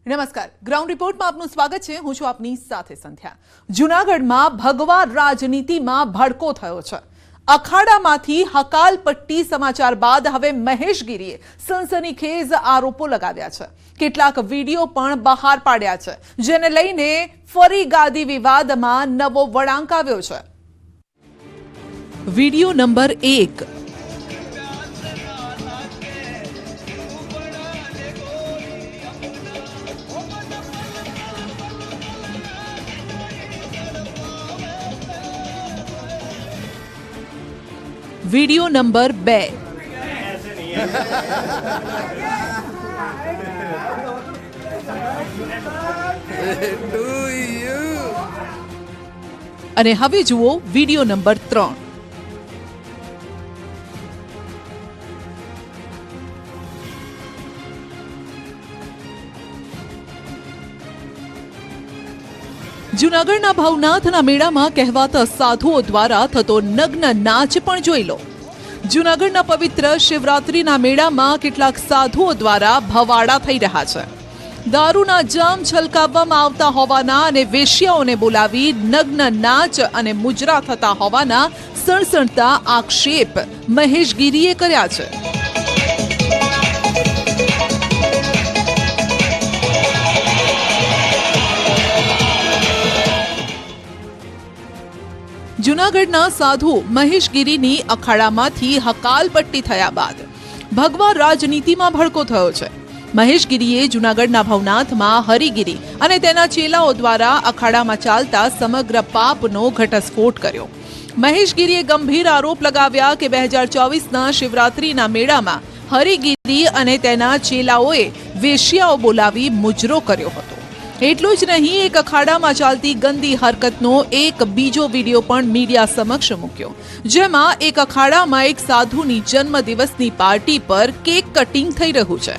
નમસ્કાર, ગ્રાઉન્ડ રિપોર્ટમાં આપનું સ્વાગત છે। હું છું આપની સાથે સંધ્યા। જૂનાગઢમાં ભગવા રાજનીતિમાં ભડકો થયો છે। અખાડામાંથી હકાલપટ્ટી સમાચાર બાદ હવે મહેશગીરીએ સનસનીખેજ આરોપો લગાવ્યા છે। કેટલાક વિડીયો પણ બહાર પાડ્યા છે, જેને લઈને ફરી ગાદી વિવાદમાં નવો વળાંક આવ્યો છે। Video number 1। Video number 2। અને હવે જુઓ વિડીયો નંબર 3। જૂનાગઢના ભવનાથના મેળામાં કહેવાતા સાધુઓ દ્વારા થતો નગ્ન નાચ પણ જોઈ લો। જૂનાગઢના પવિત્ર શિવરાત્રીના મેળામાં કેટલાક સાધુઓ દ્વારા ભવાડા થઈ રહ્યા છે। દારૂના જામ છલકાવવામાં આવતા હોવાના અને વેશ્યાઓને બોલાવી નગ્ન નાચ અને મુજરા થતા હોવાના સણસણતા આક્ષેપ મહેશગીરીએ કર્યા છે। જૂનાગઢના સાધુ મહેશગીરીની અખાડામાંથી હકાલપટ્ટી થયા બાદ ભગવા રાજનીતિમાં ભડકો થયો છે। મહેશગીરીએ જૂનાગઢના ભવનાથમાં હરિગીરી અને તેના ચેલાઓ દ્વારા અખાડામાં ચાલતા સમગ્ર પાપનો ઘટસ્ફોટ કર્યો। મહેશગીરીએ ગંભીર આરોપ લગાવ્યા કે 2024ના શિવરાત્રીના મેળામાં હરિગીરી અને તેના ચેલાઓએ વેશ્યાઓ બોલાવી મુજરો કર્યો હતો। એટલું જ નહીં, એક અખાડામાં ચાલતી ગંદી હરકતનો એક બીજો વિડીયો પણ મીડિયા સમક્ષ મૂક્યો, જેમાં એક અખાડામાં એક સાધુની જન્મદિવસની પાર્ટી પર કેક કટિંગ થઈ રહ્યું છે।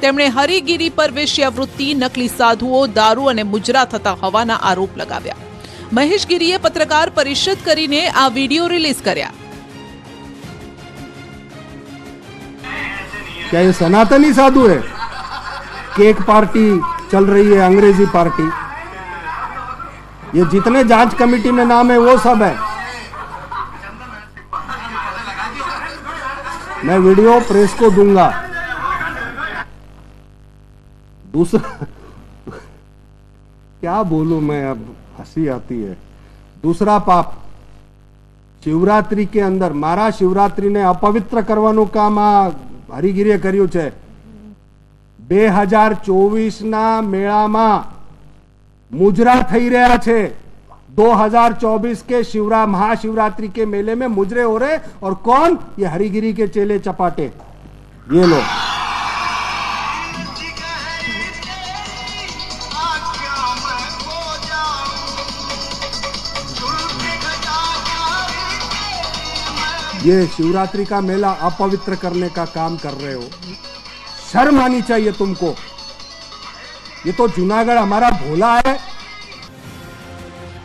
તેમણે હરિગીરી પર વેશ્યાવૃત્તિ, નકલી સાધુઓ, દારૂ અને મુજરા થતા હોવાના આરોપ લગાવ્યા। મહેશગીરીએ પત્રકાર પરિષદ કરીને આ વિડીયો રિલીઝ કર્યા। क्या ये सनातनी साधु है? केक पार्टी चल रही है, अंग्रेजी पार्टी, ये जितने जांच कमेटी में नाम है वो सब है। मैं वीडियो प्रेस को दूंगा। दूसरा क्या बोलूं मैं, अब हंसी आती है। दूसरा पाप, शिवरात्रि के अंदर मारा शिवरात्रि ने अपवित्र करवानुं काम आ हरिगीरीए कर्युं छे। 2024ના મેળામાં मुजरा થઈ રહ્યા છે। 2024 के महाशिवरात्रि के मेले में मुजरे हो रहे, और कौन? ये हरिगिरी के चेले चपाटे, ये लोग। ये शिवरात्रि का मेला अपवित्र करने का काम कर रहे हो। शर्म आनी चाहिए तुमको। ये तो जूनागढ़ हमारा भोला है।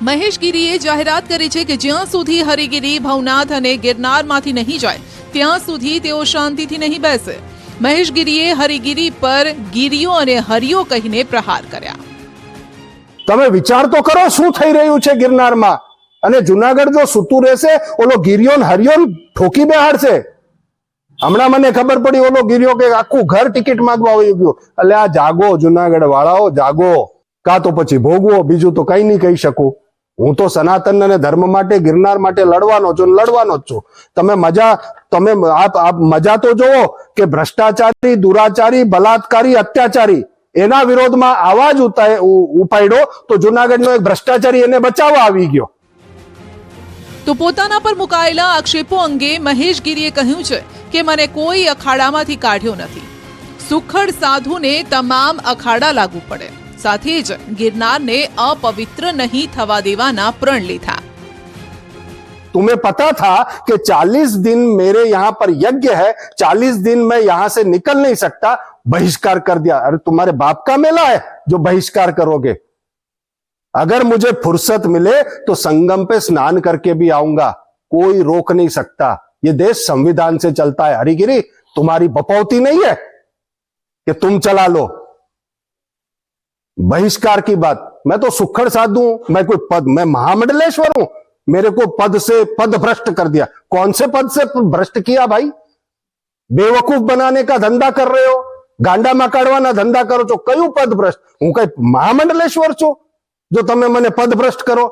મહેશગીરીએ જાહેરાત કરી છે કે જ્યાં સુધી હરિગીરી, ભવનાથ અને ગિરનારમાંથી નહીં જાય ત્યાં સુધી તેઓ શાંતિથી નહીં બેસે। મહેશગીરીએ હરિગીરી પર ગીરીઓ અને હરિયો કહીને પ્રહાર કર્યા। તમે વિચાર તો કરો શું થઈ રહ્યું છે ગિરનારમાં, અને જૂનાગઢ જો સૂતું રહેશે, ઓલો ગીરીઓ ને હરિયો ઠોકી બેહાડશે। હમણાં મને ખબર પડી, ઓલો ગીરીઓ કે આખું ઘર ટિકિટ માંગવા આવી ગયું। એટલે આ જાગો જૂનાગઢ વાળાઓ, જાગો, કાં તો પછી ભોગવો, બીજું તો કઈ નહીં કહી શકું। હું તો સનાતન અને ધર્મ માટે, ગિરનાર માટે લડવાનો છું, લડવાનો જ છું। તમે મજા તો જોવો કે ભ્રષ્ટાચારી, દુરાચારી, બલાત્કારી, અત્યાચારી એના વિરોધમાં આવાજ ઉપાડ્યો તો જૂનાગઢનો એક ભ્રષ્ટાચારી એને બચાવવા આવી ગયો। તો પોતાના પર મુકાયેલા આક્ષેપો અંગે મહેશગીરીએ કહ્યું છે કે મને કોઈ અખાડામાંથી કાઢ્યો નથી। સુખડ સાધુને તમામ અખાડા લાગુ પડે, સાથે જ गिरनारને अपवित्र नहीं थवा देवाना प्रण लीधा। तुम्हें पता था कि 40 दिन मेरे यहाँ पर यज्ञ है, 40 दिन मैं यहाँ से निकल नहीं सकता, बहिष्कार कर दिया। अरे तुम्हारे बाप का मेला है जो बहिष्कार करोगे? अगर मुझे फुर्सत मिले तो संगम पे स्नान करके भी आऊंगा, कोई रोक नहीं सकता। ये देश संविधान से चलता है। हरिगिरी तुम्हारी बपौती नहीं है कि तुम चला लो। बहिष्कार की बात, मैं तो सुखड़ साधु हूं, मैं कोई पद, मैं महामंडलेश्वर हूं, मेरे को पद से पद भ्रष्ट कर दिया। कौन से पद से भ्रष्ट किया भाई? बेवकूफ बनाने का धंधा कर रहे हो, गांडा में काढ़वाना धंधा करो છો, કયું પદ ભ્રષ્ટ? હું કઈ મહામંડલેશ્વર છું જો તમે મને પદ ભ્રષ્ટ કરો?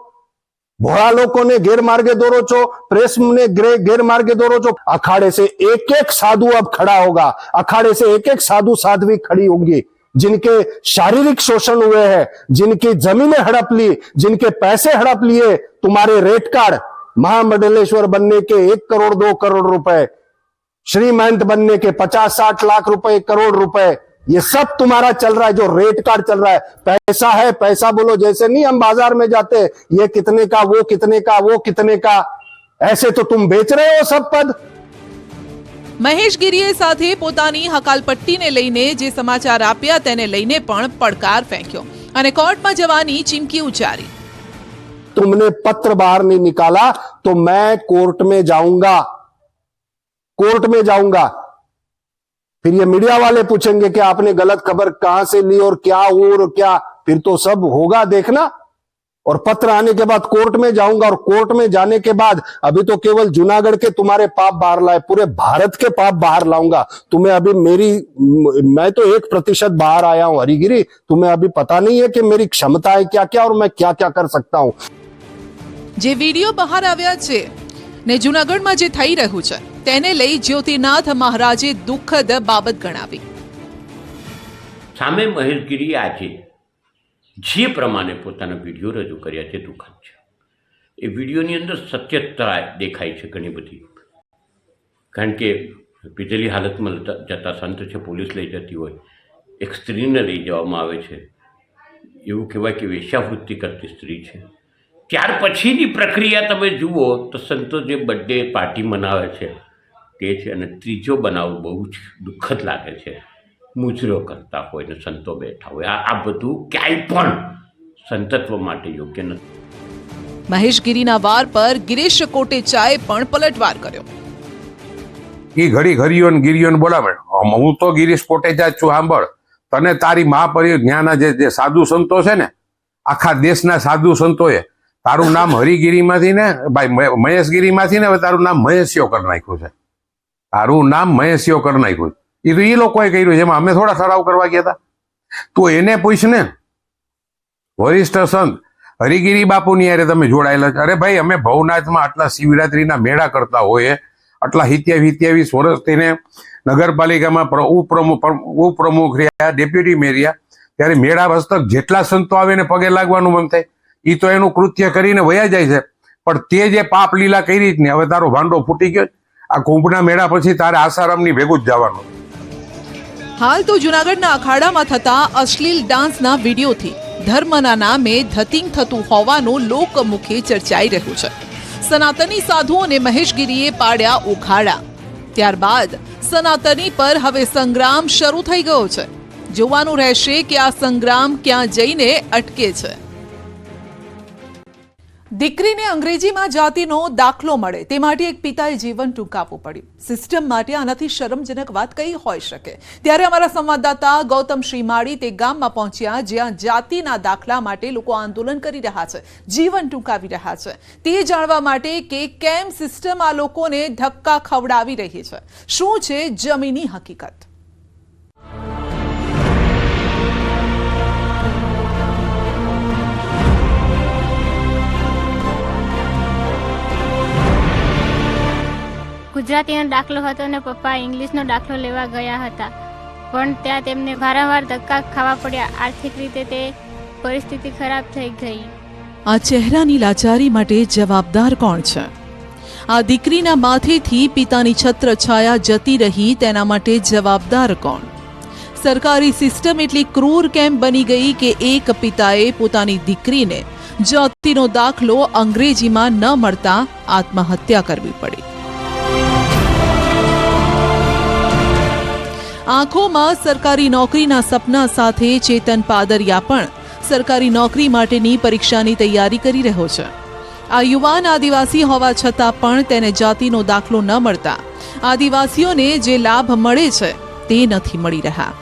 ભોળા લોકોને ગેરમાર્ગે દોરો છો, प्रेस ने गैरमार्गे दौरो છો। अखाड़े से एक एक साधु अब खड़ा होगा, अखाड़े से एक एक साधु साध्वी खड़ी होंगी, जिनके शारीरिक शोषण हुए हैं, जिनकी जमीनें हड़प ली, जिनके पैसे हड़प लिए, तुम्हारे रेट कार्ड, महामंडलेश्वर बनने के 1 करोड़ 2 करोड़ रुपए, श्रीमंत बनने के 50-60 लाख रुपए, 1 करोड़ रुपए, ये सब तुम्हारा चल रहा है, जो रेट कार्ड चल रहा है। पैसा है, पैसा बोलो, जैसे नहीं हम बाजार में जाते, ये कितने का, वो कितने का, वो कितने का, ऐसे तो तुम बेच रहे हो सब पद। મહેશ ગીરીએ સાથે પોતાની હકાલપટ્ટીને લઈને જે સમાચાર આપ્યા તેને લઈને પણ પડકાર ફેંક્યો અને કોર્ટમાં જવાની ચીમકી ઉચ્ચારી। तुमने पत्र बाहर नहीं निकाला तो मैं कोर्ट में जाऊंगा, कोर्ट में जाऊंगा। फिर ये मीडिया वाले पूछेंगे कि आपने गलत खबर कहां से ली और क्या हुआ और क्या, फिर तो सब होगा देखना। और पत्र आने के बाद कोर्ट में जाऊंगा, और कोर्ट में जाने के बाद अभी तो केवल जूनागढ़ के तुम्हारे पाप बाहर लाए, पूरे भारत के पाप बाहर लाऊंगा। तुम्हें अभी मैं तो 1% बाहर आया हूं हरिगिरी, तुम्हें अभी पता नहीं है कि मेरी क्षमता है क्या क्या और मैं क्या क्या कर सकता हूं। જે વિડીયો બહાર આવ્યા છે ને જૂનાગઢમાં જે થઈ રહ્યું છે તેને લઈ જ્યોતિનાથ મહારાજે દુઃખદ બાબત ગણાવી। સામે મહેશ ગીરી આજે જે પ્રમાણે પોતાના વિડીયો રજૂ કર્યા છે દુઃખદ છે। એ વિડીયોની અંદર સત્યતા દેખાય છે ઘણી બધી, કારણ કે પીધેલી હાલતમાં જતા સંત છે, પોલીસ લઈ જતી હોય, એક સ્ત્રીને લઈ જવામાં આવે છે, એવું કહેવાય કે વેશ્યાવૃત્તિ કરતી સ્ત્રી છે। ત્યાર પછીની પ્રક્રિયા તમે જુઓ તો સંતો જે બર્થડે પાર્ટી મનાવે છે તે છે, અને ત્રીજો બનાવ બહુ જ દુઃખદ લાગે છે, મુજરો કરતા હોય ને સંતો બેઠા હોય। આ બધું ક્યાંય પણ સંતત્વ માટે યોગ્ય નથી। મહેશ ગીરીના વાર પર ગિરીશ કોટેચાએ પણ પલટવાર કર્યો। એ ઘડી ઘરિયોન ગિરિયોન બોલાવે, હું તો ગિરીશ કોટેચા છું, સાંભળ, તને તારી મહાપરિ જ્ઞાના જે સાધુ સંતો છે ને, આખા દેશના સાધુ સંતોએ તારું નામ હરિગીરીમાંથી ને ભાઈ મહેશગીરીમાંથી ને હવે તારું નામ મહેશ્યો કરી નાખ્યું છે, તારું નામ મહેશ્યો કરી નાખ્યું। એ તો એ લોકોએ કર્યું છે, એમાં અમે થોડા ઠરાવ કરવા ગયા હતા? તું એને પૂછ ને, વરિષ્ઠ સંત હરિગીરી બાપુની યારે તમે જોડાયેલા છે। અરે ભાઈ, અમે ભવનાથમાં આટલા શિવરાત્રીના મેળા કરતા હોઈએ, આટલા 27 વર્ષ તેને નગરપાલિકામાં ઉપપ્રમુખ રહ્યા, ડેપ્યુટી મેયર, ત્યારે મેળા વસ્તક જેટલા સંતો આવે ને પગે લાગવાનું મન થાય, એ તો એનું કૃત્ય કરીને વયા જાય છે, પણ તે જે પાપ લીલા કરી જ ને હવે તારો ભાંડો ફૂટી ગયો। આ કુંભના મેળા પછી તારે આસારામની ભેગું જ જવાનું। હાલ તો જૂનાગઢના અખાડામાં થતા અશ્લીલ ડાન્સના વિડીયોથી ધર્મના નામે ધતિંગ થતું હોવાનું લોકમુખે ચર્ચાઈ રહ્યું છે। સનાતની સાધુઓને મહેશ ગીરીએ પાડ્યા ઉખાડા, ત્યારબાદ સનાતની પર હવે સંગ્રામ શરૂ થઈ ગયો છે। જોવાનું રહેશે કે આ સંગ્રામ ક્યાં જઈને અટકે છે। દીકરીને અંગ્રેજીમાં જાતિનો દાખલો મળે તે માટે એક પિતાએ જીવન ટૂંકાવવું પડ્યું। સિસ્ટમ માટે આનાથી શરમજનક વાત કઈ હોઈ શકે? ત્યારે અમારા સંવાદદાતા ગૌતમ શ્રીમાળી તે ગામમાં પહોંચ્યા જ્યાં જાતિના દાખલા માટે લોકો આંદોલન કરી રહ્યા છે, જીવન ટૂંકાવી રહ્યા છે। તે જાણવા માટે કે કેમ સિસ્ટમ આ લોકોને ધક્કા ખવડાવી રહી છે, શું છે જમીની હકીકત। ગુજરાતીનો દાખલો હતો અને પપ્પા ઇંગ્લિશનો દાખલો લેવા ગયા હતા, પણ ત્યાં તેમને વારંવાર ધક્કા ખાવા પડ્યા। આર્થિક રીતે તે પરિસ્થિતિ ખરાબ થઈ ગઈ। આ ચહેરાની લાચારી માટે જવાબદાર કોણ છે? આ દીકરીના માથેથી પિતાની છત્રછાયા જતી રહી તેના માટે જવાબદાર કોણ? સરકારી સિસ્ટમ એટલી ક્રૂર કેમ બની ગઈ કે એક પિતાએ પોતાની દીકરીને જાતિનો દાખલો અંગ્રેજીમાં ન મળતા આત્મહત્યા કરવી પડી? આંખોમાં સરકારી નોકરીના સપના સાથે ચેતન પાદરિયા પણ સરકારી નોકરી માટેની પરીક્ષાની તૈયારી કરી રહ્યો છે। આ યુવાન આદિવાસી હોવા છતાં પણ તેને જાતિનો દાખલો ન મળતા આદિવાસીઓને જે લાભ મળે છે તે નથી મળી રહ્યા।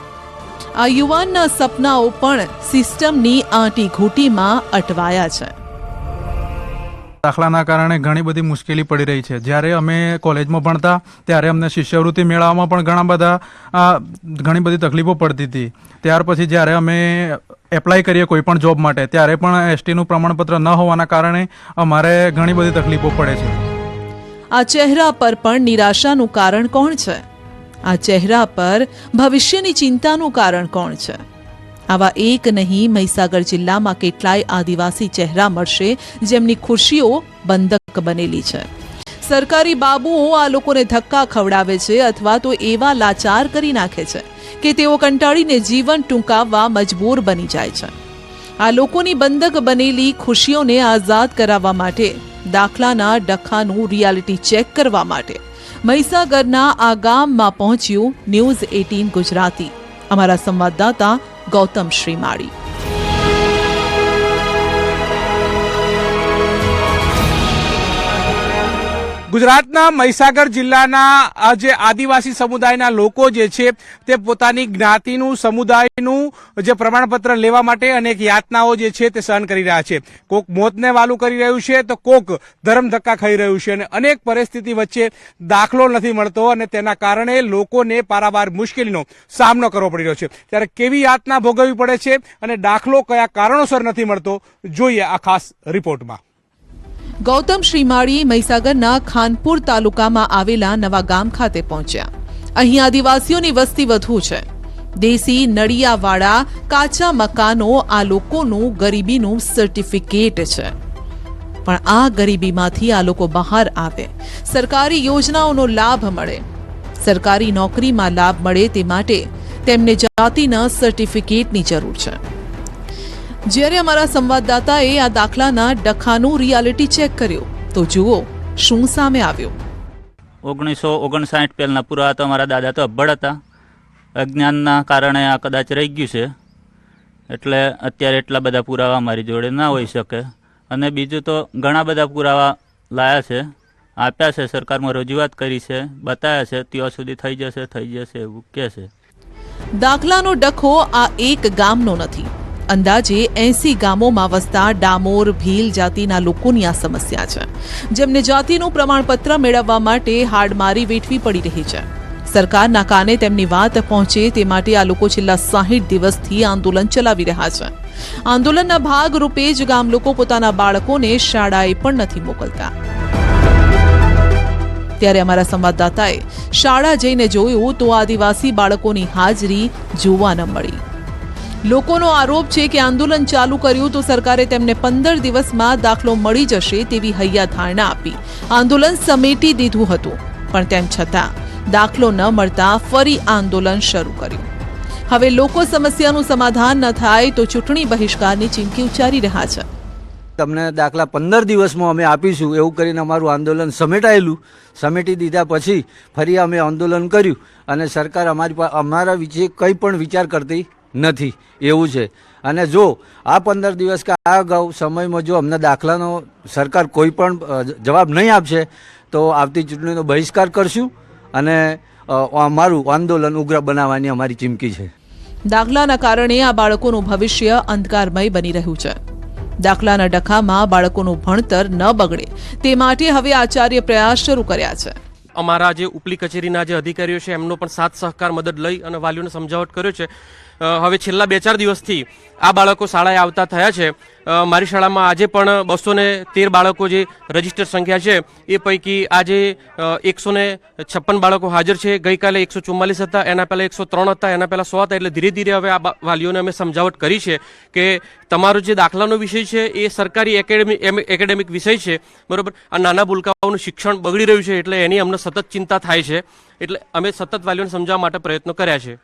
આ યુવાનના સપનાઓ પણ સિસ્ટમની આંટી ઘૂંટીમાં અટવાયા છે. દાખલાના કારણે ઘણી બધી મુશ્કેલી પડી રહી છે. જ્યારે અમે કોલેજમાં ભણતા ત્યારે અમને શિષ્યવૃત્તિ મેળવવામાં પણ ઘણી બધી તકલીફો પડતી હતી. ત્યાર પછી જ્યારે અમે એપ્લાય કરીએ કોઈ પણ જોબ માટે ત્યારે પણ એસટીનું પ્રમાણપત્ર ન હોવાના કારણે અમારે ઘણી બધી તકલીફો પડે છે. આ ચહેરા પર પણ નિરાશાનું કારણ કોણ છે? આ ચહેરા પર ભવિષ્યની ચિંતાનું કારણ કોણ છે? આવા એક નહીં, મહીસાગર જિલ્લામાં કેટલાય આદિવાસી ચહેરા મળશે જેમની ખુશીઓ બંધક બનેલી છે. સરકારી બાબુઓ આ લોકોને ધક્કા ખવડાવે છે અથવા તો એવા લાચાર કરી નાખે છે કે તેઓ કંટાળીને જીવન ટૂંકાવવા મજબૂર બની જાય છે. આ લોકોની બંધક બનેલી ખુશીઓને આઝાદ કરાવવા માટે, દાખલાના ડખાનું રિયાલિટી ચેક કરવા માટે મહીસાગરના આ ગામમાં પહોંચ્યું ન્યૂઝ 18 ગુજરાતી. અમારા સંવાદદાતા ગૌતમ શ્રીમાળી. ગુજરાતના મહીસાગર જિલ્લાના જે આદિવાસી સમુદાયના લોકો જે છે તે પોતાની જ્ઞાતિનું, સમુદાયનું જે પ્રમાણપત્ર લેવા માટે અનેક યાતનાઓ જે છે તે સહન કરી રહ્યા છે. કોક મોતને વાલું કરી રહ્યું છે તો કોક ધરમ ધક્કા ખાઈ રહ્યું છે અને અનેક પરિસ્થિતિ વચ્ચે દાખલો નથી મળતો અને તેના કારણે લોકોને પારાવાર મુશ્કેલીનો સામનો કરવો પડી રહ્યો છે. ત્યારે કેવી યાતના ભોગવવી પડે છે અને દાખલો કયા કારણોસર નથી મળતો, જોઈએ આ ખાસ રિપોર્ટમાં. ગૌતમ શ્રીમાળી મહીસાગરના ખાનપુર તાલુકામાં આવેલા નવા ગામ ખાતે પહોંચ્યા. અહીં આદિવાસીઓની વસ્તી વધુ છે. દેશી નળિયાવાળા કાચા મકાનો આ લોકોનું ગરીબીનું સર્ટિફિકેટ છે. પણ આ ગરીબીમાંથી આ લોકો બહાર આવે, સરકારી યોજનાઓનો લાભ મળે, સરકારી નોકરીમાં લાભ મળે તે માટે તેમને જાતિના સર્ટિફિકેટની જરૂર છે. જ્યારે અમારા સંવાદદાતાએ આ દાખલાના ડખાનું રિયાલિટી ચેક કર્યું તો જુઓ શું સામે આવ્યું. 1959 પહેલાના પુરાવા તો અમારા દાદા તો અભણ હતા. અજ્ઞાનના કારણે આ કદાચ રહી ગયું છે, એટલે અત્યારે એટલા બધા પુરાવા અમારી જોડે ના હોઈ શકે. અને બીજું તો ઘણા બધા પુરાવા લાયા છે, આપ્યા છે, સરકારમાં રજૂઆત કરી છે, બતાવ્યા છે, ત્યાં સુધી થઈ જશે એવું કહે છે. દાખલાનો ડખો આ એક ગામનો નથી, અંદાજે 80 ગામોમાં વસતા ડામોર, ભીલ જાતિના લોકોની આ સમસ્યા છે, જેમને જાતિનું પ્રમાણપત્ર મેળવવા માટે હાડમારી વેઠવી પડી રહી છે. સરકારના કાને તેમની વાત પહોંચે તે માટે આ લોકો છેલ્લા 60 દિવસથી આંદોલન ચલાવી રહ્યા છે. આંદોલનના ભાગરૂપે જ ગામ લોકો પોતાના બાળકોને શાળાએ પણ નથી મોકલતા. ત્યારે અમારા સંવાદદાતાએ શાળા જઈને જોયું તો આદિવાસી બાળકોની હાજરી જોવા ન મળી. લોકોનો આરોપ છે કે આંદોલન ચાલુ કર્યું તો સરકારે તેમને 15 દિવસમાં દાખલો મળી જશે તેવી હૈયાધારણા આપી આંદોલન સમેટી દીધું હતું. પણ તેમ છતાં દાખલો ન મળતા ફરી આંદોલન શરૂ કર્યું. હવે લોકો સમસ્યાનું સમાધાન ન થાય તો ચૂંટણી બહિષ્કારની ચીમકી ઉચ્ચારી રહ્યા છે. તમને દાખલા 15 દિવસમાં અમે આપીશું એવું કરીને અમારું આંદોલન સમેટી દીધા પછી ફરી અમે આંદોલન કર્યું અને સરકાર અમારા વિશે કંઈ પણ વિચાર કરતી નથી એવું છે. અને જો આ 15 દિવસ કે આ અગાઉ સમયમાં જો અમને દાખલાનો સરકાર કોઈ પણ જવાબ નહીં આપશે તો આવતી ચૂંટણીનો બહિષ્કાર કરશું અને અમારું આંદોલન ઉગ્ર બનાવવાની અમારી ચીમકી છે. દાખલાના કારણે આ બાળકોનું ભવિષ્ય અંધકારમય બની રહ્યું છે. દાખલાના ડખામાં બાળકોનું ભણતર ન બગડે તે માટે હવે આચાર્ય પ્રયાસ શરૂ કર્યા છે. અમારા જે ઉપલી કચેરીના જે અધિકારીઓ છે એમનો પણ સાથ સહકાર મદદ લઈ અને વાલીઓને સમજાવટ કર્યો છે. હવે છેલ્લા 2-4 દિવસથી આ બાળકો શાળાએ આવતા થયા છે. મારી શાળામાં આજે પણ 213 બાળકો જે રજીસ્ટર સંખ્યા છે એ પૈકી આજે 156 બાળકો હાજર છે. ગઈકાલે 144 હતા, એના પહેલાં 103 હતા, એના પહેલાં 100 હતા. એટલે ધીરે ધીરે હવે આ વાલીઓને અમે સમજાવટ કરી છે કે તમારો જે દાખલાનો વિષય છે એ સરકારી એકેડેમિક વિષય છે, બરાબર. આ નાના ભૂલકાઓનું શિક્ષણ બગડી રહ્યું છે એટલે એની અમને સતત ચિંતા થાય છે. એટલે અમે સતત વાલીઓને સમજાવવા માટે પ્રયત્નો કર્યા છે.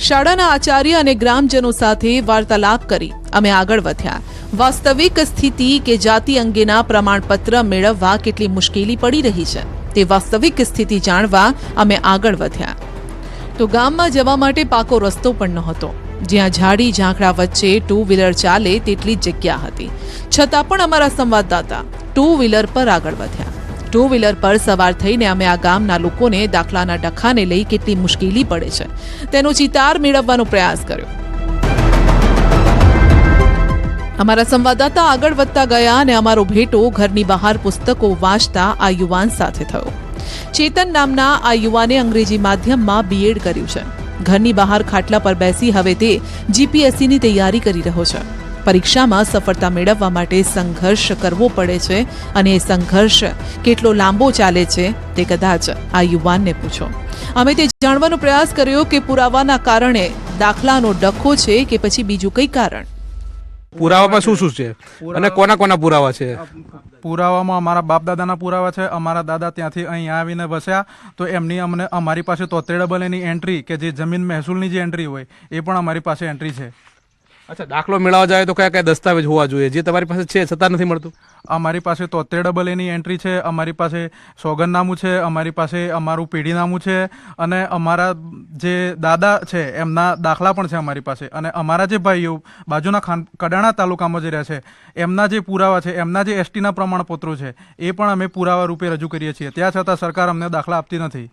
શાળાના આચાર્ય અને ગ્રામજનો સાથે વાર્તાલાપ કરી અમે આગળ વધ્યા. વાસ્તવિક સ્થિતિ કે જાતિ અંગેના પ્રમાણપત્ર મેળવવા કેટલી મુશ્કેલી પડી રહી છે તે વાસ્તવિક સ્થિતિ જાણવા અમે આગળ વધ્યા. તો ગામમાં જવા માટે પાકો રસ્તો પણ નહોતો. જ્યાં ઝાડી ઝાંખરા વચ્ચે 2 વ્હીલર ચાલે તેટલી જ જગ્યા હતી. છતાં પણ અમારા સંવાદદાતા 2 વ્હીલર પર આગળ વધ્યા. ટુ વ્હીલર પર સવાર થઈને અમે આ ગામના લોકોને દાખલાના ડખાને લઈ કેટલી મુશ્કેલી પડે છે તેનો ચિતાર મેળવવાનો પ્રયાસ કર્યો. અમારા સંવાદદાતા આગળ વધતા ગયા અને અમારો ભેટો ઘરની બહાર પુસ્તકો વાંચતા આ યુવાન સાથે થયો. ચેતન નામના આ યુવાને અંગ્રેજી માધ્યમમાં બીએડ કર્યું છે. ઘરની બહાર ખાટલા પર બેસી હવે તે જીપીએસસીની તૈયારી કરી રહ્યો છે. પરીક્ષામાં સફળતા મેળવવા માટે સંઘર્ષ કરવો પડે છે અને એ સંઘર્ષ કેટલો લાંબો ચાલે છે તે કદાચ આ યુવાનને પૂછો. અમે તે જાણવાનો પ્રયાસ કર્યો કે પુરાવાના કારણે દાખલાનો ડખો છે કે પછી બીજું કંઈ કારણ. પુરાવામાં શું શું છે અને કોના કોના પુરાવા છે? પુરાવામાં અમારા બાપ દાદાના પુરાવા છે. અમારા દાદા ત્યાંથી અહીં આવીને વસ્યા તો એમની અમારી પાસે 73 ની એન્ટ્રી કે જે જમીન મહેસૂલની જે એન્ટ્રી હોય એ પણ અમારી પાસે એન્ટ્રી છે. અચ્છા, દાખલો મેળવવા જાય તો કયા કયા દસ્તાવેજ હોવા જોઈએ જે તમારી પાસે છે છતાં નથી મળતું? અમારી પાસે 73 ની એન્ટ્રી છે, અમારી પાસે સોગંદનામું છે, અમારી પાસે અમારું પેઢીનામું છે અને અમારા જે દાદા છે એમના દાખલા પણ છે અમારી પાસે. અને અમારા જે ભાઈઓ બાજુના કડાણા તાલુકામાં જે રહે છે એમના જે પુરાવા છે, એમના જે એસટીના પ્રમાણપત્રો છે એ પણ અમે પુરાવા રૂપે રજૂ કરીએ છીએ. ત્યાં છતાં સરકાર અમને દાખલા આપતી નથી.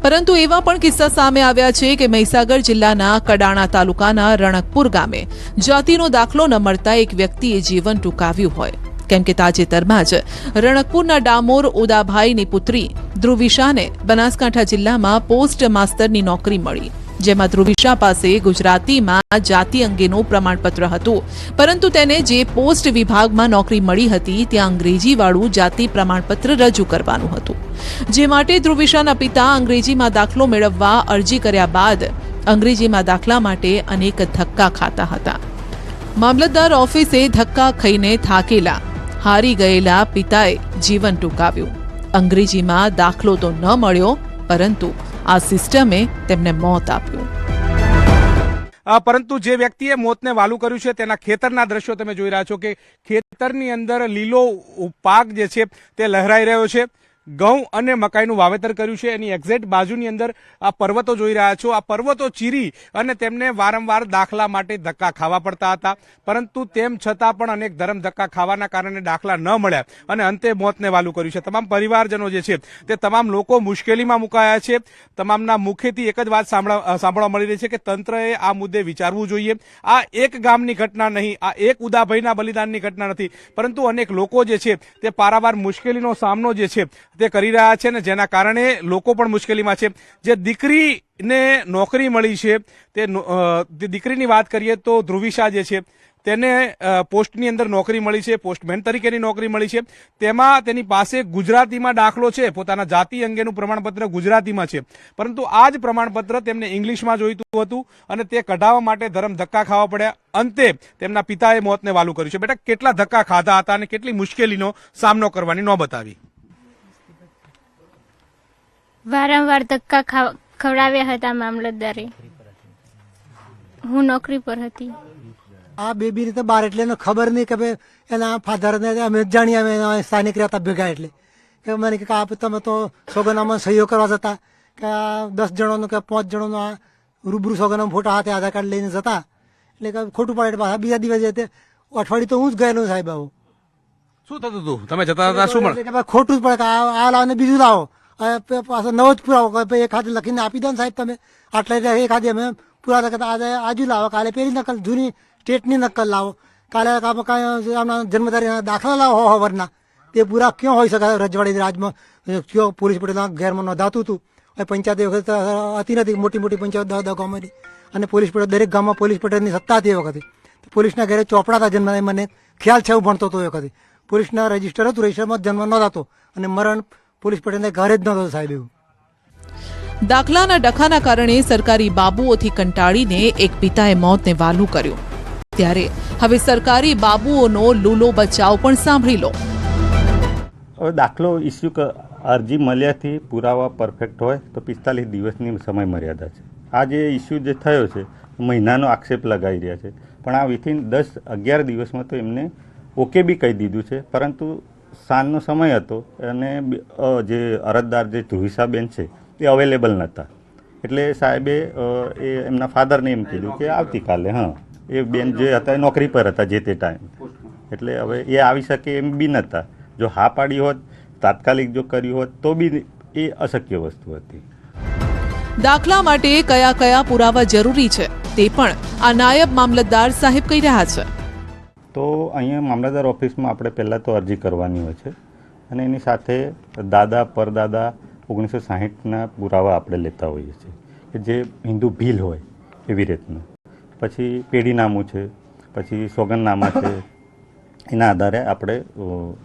પરંતુ એવા પણ કિસ્સા સામે આવ્યા છે કે મહીસાગર જિલ્લાના કડાણા તાલુકાના રણકપુર ગામે જાતિનો દાખલો ન મળતા એક વ્યક્તિએ જીવન ટૂંકાવ્યું હોય. કેમ કે તાજેતરમાં જ રણકપુરના ડામોર ઉદાભાઈની પુત્રી ધ્રુવિશાને બનાસકાંઠા જિલ્લામાં પોસ્ટ માસ્ટરની નોકરી મળી, જેમાં ધ્રુવિશા પાસે ગુજરાતીમાં જાતિ અંગેનું પ્રમાણપત્ર હતું, પરંતુ તેને જે પોસ્ટ વિભાગમાં નોકરી મળી હતી ત્યાં અંગ્રેજીવાળું જાતિ પ્રમાણપત્ર રજૂ કરવાનું હતું, જે માટે ધ્રુવિશાના પિતા અંગ્રેજીમાં દાખલો મેળવવા અરજી કર્યા બાદ અંગ્રેજીમાં દાખલા માટે અનેક ધક્કા ખાતા હતા. મામલતદાર ઓફિસે ધક્કા ખાઈને થાકેલા હારી ગયેલા પિતાએ જીવન ટૂંકાવ્યું. અંગ્રેજીમાં દાખલો તો ન મળ્યો, પરંતુ આ સિસ્ટમે તેમને મોત આપ્યું. પરંતુ જે વ્યક્તિએ મોતને વાલું કર્યું છે તેના ખેતરના દ્રશ્યો તમે જોઈ રહ્યા છો કે ખેતરની અંદર લીલો પાક જે છે તે લહેરાઈ રહ્યો છે. ઘઉં અને મકાઈનું વાવેતર કર્યું છે. એની એક્ઝેક્ટ બાજુની અંદર આ પર્વતો જોઈ રહ્યા છો. આ પર્વતો ચીરી અને તેમને વારંવાર દાખલા માટે ધક્કા ખાવા પડતા હતા, પરંતુ તેમ છતાં પણ અનેક ધરમ ધક્કા ખાવાના કારણે દાખલા ન મળ્યા અને અંતે મોતને વાલું કર્યું છે. તમામ પરિવારજનો જે છે તે તમામ લોકો મુશ્કેલીમાં મુકાયા છે. તમામના મુખેથી એક જ વાત સાંભળવા મળી રહી છે કે તંત્રએ આ મુદ્દે વિચારવું જોઈએ. આ એક ગામની ઘટના નહીં, આ એક ઉદાભાઈના બલિદાનની ઘટના નથી, પરંતુ અનેક લોકો જે છે તે પારાવાર મુશ્કેલીનો સામનો જે છે તે કરી રહ્યા છે ને જેના કારણે લોકો પણ મુશ્કેલીમાં છે. જે દીકરીને નોકરી મળી છે તે દીકરીની વાત કરીએ તો ધ્રુવિશા જે છે તેને પોસ્ટની અંદર નોકરી મળી છે, પોસ્ટમેન તરીકેની નોકરી મળી છે. તેમાં તેની પાસે ગુજરાતીમાં દાખલો છે, પોતાના જાતિ અંગેનું પ્રમાણપત્ર ગુજરાતીમાં છે, પરંતુ આ જ પ્રમાણપત્ર તેમને ઇંગ્લિશમાં જોઈતું હતું અને તે કઢાવવા માટે ધરમ ધક્કા ખાવા પડ્યા. અંતે તેમના પિતાએ મોતને વાલું કર્યું છે. બેટા, કેટલા ધક્કા ખાધા હતા અને કેટલી મુશ્કેલીનો સામનો કરવાની નોબત આવી? વારંવાર ધક્કા ખવડાવ્યા હતા મામલતદારે. હું નોકરી પર હતી. આ બેબી રીતે બહાર એટલે એને ખબર નહીં કે ભાઈ એના ફાધરને અમે જાણીએ, અમે સ્થાનિક રહેતા ભેગા, એટલે કે મને કે આ તમે તો સોગંદનામામાં સહીઓ કરવા જતા કે આ 10 જણોનો કે 5 જણોનો આ રૂબરૂ સોગંદનામા ફોટા હાથે આધાર કાર્ડ લઈને જતા, એટલે કે ખોટું પડે. પાછા બીજા દિવસે અઠવાડિયું તો હું જ ગયેલો સાહેબ. આવું શું થતું હતું? તમે જતા હતા શું મળે? ખોટું જ પડે કે આ લાવો ને બીજું લાવો, પાછો નવો જ પુરાવો એક હાથે લખીને આપી દો ને સાહેબ તમે આટલા. એક હાથે અમે પુરાવા કરતા આજે આજુ લાવો, કાલે પેલી નકલ જૂની સ્ટેટની નકલ લાવો, કાલે કાંઈ જન્મ તારીખના દાખલા લાવો હવરના. તે પૂરા ક્યાં હોઈ શકે? રજવાડી રાજમાં કયો પોલીસ પટેલના ઘેરમાં નોંધાતું હતું. પંચાયત એ વખતે હતી નથી, મોટી મોટી પંચાયત 10 ગામોની, અને પોલીસ પટેલ દરેક ગામમાં પોલીસ પટેલની સત્તા હતી એ વખતે. પોલીસના ઘરે ચોપડા હતા જન્મ, મને ખ્યાલ છે, હું ભણતો હતો એ વખતે. પોલીસના રજીસ્ટર હતું, રજીસ્ટરમાં જન્મ નોંધાતો અને મરણ પોલીસ પટેલને ઘરે જ નહોતો સાહેબ. એવું દાખલાના ડખાના કારણે સરકારી બાબુઓથી કંટાળીને એક પિતાએ મોતને વાલું કર્યું. ત્યારે હવે સરકારી બાબુઓનો લૂલો બચાવ પણ સાંભળી લો. હવે દાખલો ઇસ્યુ અરજી મળ્યાથી પુરાવા પરફેક્ટ હોય તો 45 દિવસની સમય મર્યાદા છે. આ જે ઇસ્યુ જે થયો છે મહિનાનો આક્ષેપ લગાવી રહ્યા છે, પણ આ વિથિન 10-11 દિવસમાં તો એમને ઓકે બી કહી દીધું છે. પરંતુ સાંજનો સમય હતો અને જે અરજદાર જે ધ્રુવિશાબેન છે એ અવેલેબલ નહોતા, એટલે સાહેબે એમના ફાધરને એમ કીધું કે આવતીકાલે. એ બેન જે હતા એ નોકરી પર હતા જે તે ટાઈમ, એટલે હવે એ આવી શકે એમ બી નહોતા. જો હા પાડી હોત તાત્કાલિક જો કર્યું હોત તો બી એ અશક્ય વસ્તુ હતી. દાખલા માટે કયા કયા પુરાવા જરૂરી છે તે પણ આ નાયબ મામલતદાર સાહેબ કહી રહ્યા છે. તો અહીંયા મામલતદાર ઓફિસમાં આપણે પહેલાં તો અરજી કરવાની હોય છે અને એની સાથે દાદા પરદાદા 1960ના પુરાવા આપણે લેતા હોઈએ છીએ કે જે હિન્દુ ભીલ હોય એવી રીતનું. પછી પેઢીનામું છે, પછી સોગંદનામા છે, એના આધારે આપણે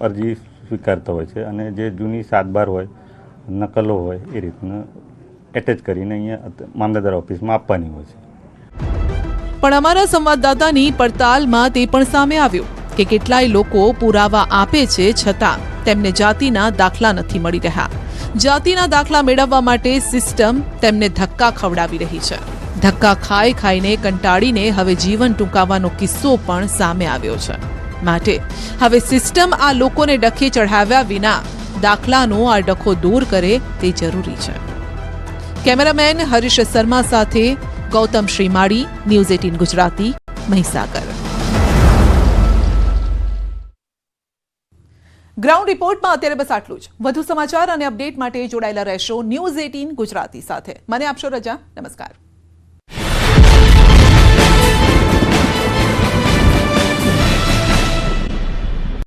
અરજી સ્વીકારતા હોય છે અને જે જૂની સાતબાર હોય, નકલો હોય એ રીતના એટેચ કરીને અહીંયા મામલતદાર ઓફિસમાં આપવાની હોય છે. પણ અમારા સંવાદદાતાની પડતાલમાં તે પણ સામે આવ્યું કે કેટલાય લોકો પુરાવા આપે છે છતાં તેમને જાતિના દાખલા નથી મળી રહ્યા. જાતિના દાખલા મેળવવા માટે સિસ્ટમ તેમને ધક્કા ખવડાવી રહી છે. ધક્કા ખાઈ ખાઈને કંટાળીને હવે જીવન ટૂંકાવવાનો કિસ્સો પણ સામે આવ્યો છે. માટે હવે સિસ્ટમ આ લોકોને ડખે ચઢાવ્યા વિના દાખલાનો આ ડખો દૂર કરે તે જરૂરી છે. કેમેરામેન હરીશ શર્મા સાથે ગૌતમ શ્રીમાળી, ન્યૂઝ 18 ગુજરાતી, મહીસાગર. ગ્રાઉન્ડ રિપોર્ટમાં અત્યારે બસ આટલું જ. વધુ સમાચાર અને અપડેટ માટે જોડાયેલા રહેશો ન્યૂઝ 18 ગુજરાતી સાથે. મને આપશો રજા. નમસ્કાર.